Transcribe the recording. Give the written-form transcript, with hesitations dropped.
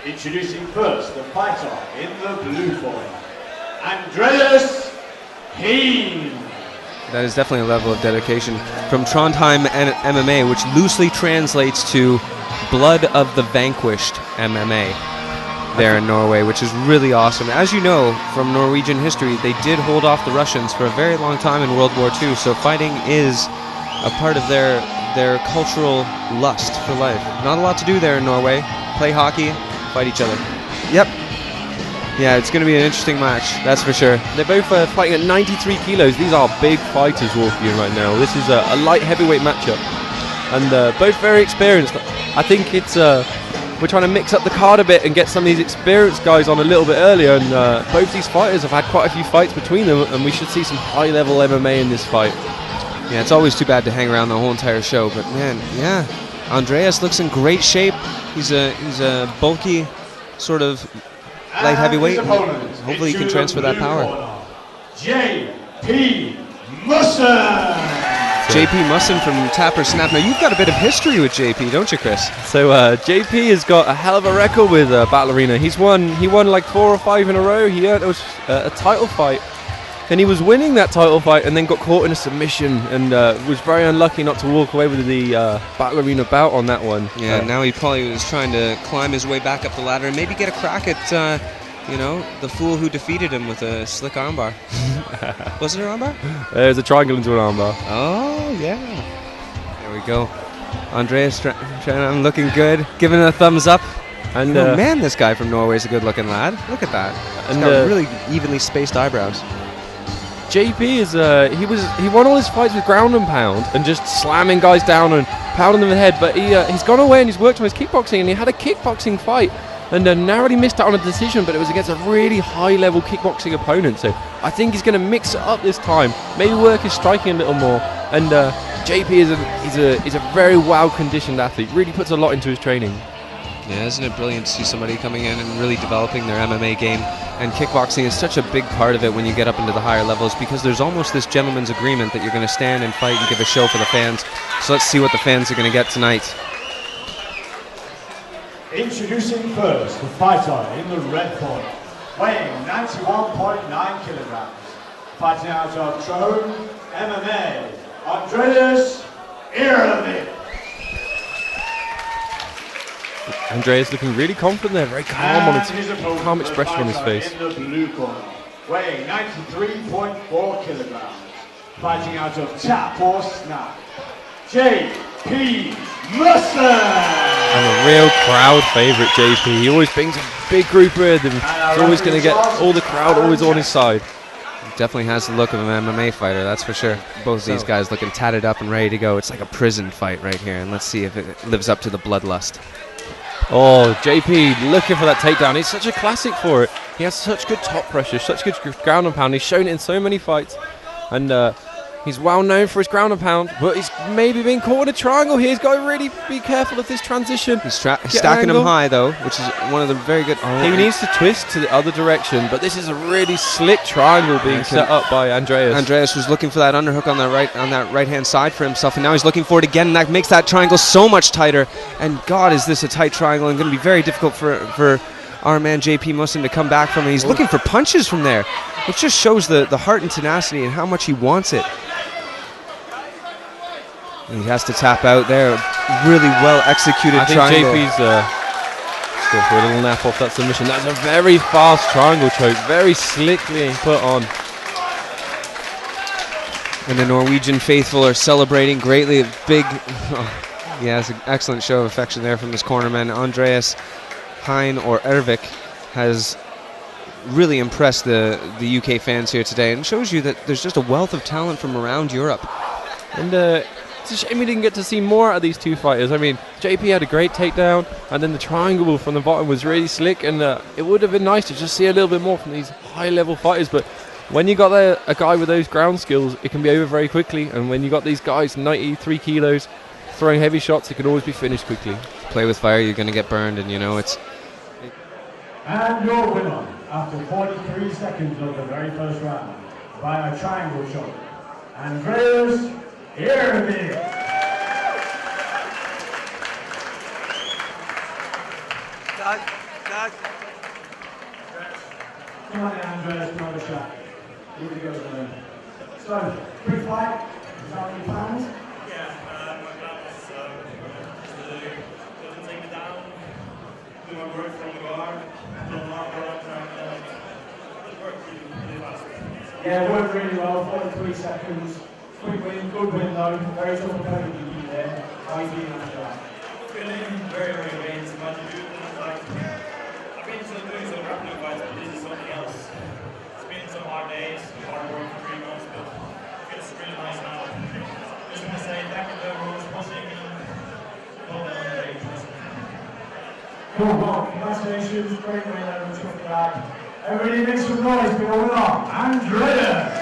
Introducing first the fighter in the blue foil, Andreas. That is definitely a level of dedication from Trondheim MMA, which loosely translates to Blood of the Vanquished MMA there in Norway, which is really awesome. As you know from Norwegian history, they did hold off the Russians for a very long time in World War II, so fighting is a part of their cultural lust for life. Not a lot to do there in Norway. Play hockey, fight each other. Yep. Yeah, it's going to be an interesting match, that's for sure. They're both fighting at 93 kilos. These are big fighters walking in right now. This is a light heavyweight matchup. And both very experienced. I think it's we're trying to mix up the card a bit and get some of these experienced guys on a little bit earlier. And both these fighters have had quite a few fights between them, and we should see some high-level MMA in this fight. Yeah, it's always too bad to hang around the whole entire show, but man, yeah. Andreas looks in great shape. He's a bulky sort of light heavyweight. Hopefully he can transfer that power. J.P. Musson! JP Musson from Tapper Snap. Now you've got a bit of history with JP, don't you, Chris? So JP has got a hell of a record with Battle Arena. He won like 4 or 5 in a row. He earned a title fight, and he was winning that title fight, and then got caught in a submission, and was very unlucky not to walk away with the Battle Arena bout on that one. Yeah, now he probably was trying to climb his way back up the ladder and maybe get a crack at the fool who defeated him with a slick armbar. Was it an armbar? There's a triangle into an armbar. Oh, yeah. There we go. Andreas looking good, giving a thumbs up. And man, this guy from Norway is a good-looking lad. Look at that. He's got really evenly spaced eyebrows. JP is he won all his fights with ground and pound and just slamming guys down and pounding them in the head. But he's gone away and he's worked on his kickboxing, and he had a kickboxing fight and narrowly missed out on a decision, but it was against a really high-level kickboxing opponent. So I think he's going to mix it up this time. Maybe work his striking a little more. And JP is a very well-conditioned athlete. Really puts a lot into his training. Yeah, isn't it brilliant to see somebody coming in and really developing their MMA game? And kickboxing is such a big part of it when you get up into the higher levels, because there's almost this gentleman's agreement that you're going to stand and fight and give a show for the fans. So let's see what the fans are going to get tonight. Introducing first the fighter in the red corner, weighing 91.9 kilograms, fighting out of Trondheim MMA, Andreas Ervik. Andreas looking really confident there, very calm on his calm expression on his face. In the blue corner, weighing 93.4 kilograms, fighting out of Tap or Snap, J.P. Musson. And a real crowd favourite, JP. He always brings a big group with him. He's always going to get all the crowd always on his side. Definitely has the look of an MMA fighter, that's for sure. Both of these guys looking tatted up and ready to go. It's like a prison fight right here, and let's see if it lives up to the bloodlust. Oh, JP looking for that takedown. It's such a classic for it. He has such good top pressure, such good ground and pound. He's shown it in so many fights. And he's well known for his ground and pound, but he's maybe been caught in a triangle here. He's got to really be careful of this transition. He's stacking him high, though, which is one of the very good... He needs to twist to the other direction, but this is a really slick triangle being set up by Andreas. Andreas was looking for that underhook on that right-hand side for himself, and now he's looking for it again, and that makes that triangle so much tighter. And God, is this a tight triangle, and going to be very difficult for our man JP Musson to come back from it. He's looking for punches from there, which just shows the heart and tenacity and how much he wants it. He has to tap out there. Really well executed triangle. I think JP's going for a little nap off that submission. That's a very fast triangle choke, very slickly put on. And the Norwegian faithful are celebrating greatly. Yeah, it's an excellent show of affection there from his cornerman. Andreas or Ervik has really impressed the UK fans here today, and shows you that there's just a wealth of talent from around Europe. And it's a shame we didn't get to see more out of these two fighters. I mean, JP had a great takedown, and then the triangle from the bottom was really slick, and it would have been nice to just see a little bit more from these high-level fighters. But when you got a guy with those ground skills, it can be over very quickly. And when you got these guys 93 kilos throwing heavy shots, it can always be finished quickly. Play with fire, you're going to get burned, and it's... And your winner, after 43 seconds of the very first round, by a triangle shot, Andreas Ervik. Guys, pressure. Here we go then. So, quick fight. Is that what your plans? Yeah, my plan was to take it down, do my work from the guard, do a lot of work, and work really fast. Yeah, worked really well, 43 seconds. Quick win, good win though. Very tough opponent you beat there. How are you feeling after that? Feeling very, very great. My debut, like, I've been doing some grappling fights, but this is something else. It's been some hard days, hard work for 3 months, but it feels really nice now. Just want to say back in the rules, pushing and well done on the day. Cool, well, congratulations, great win over the tough guy. Everybody make some noise for the winner, Andreas!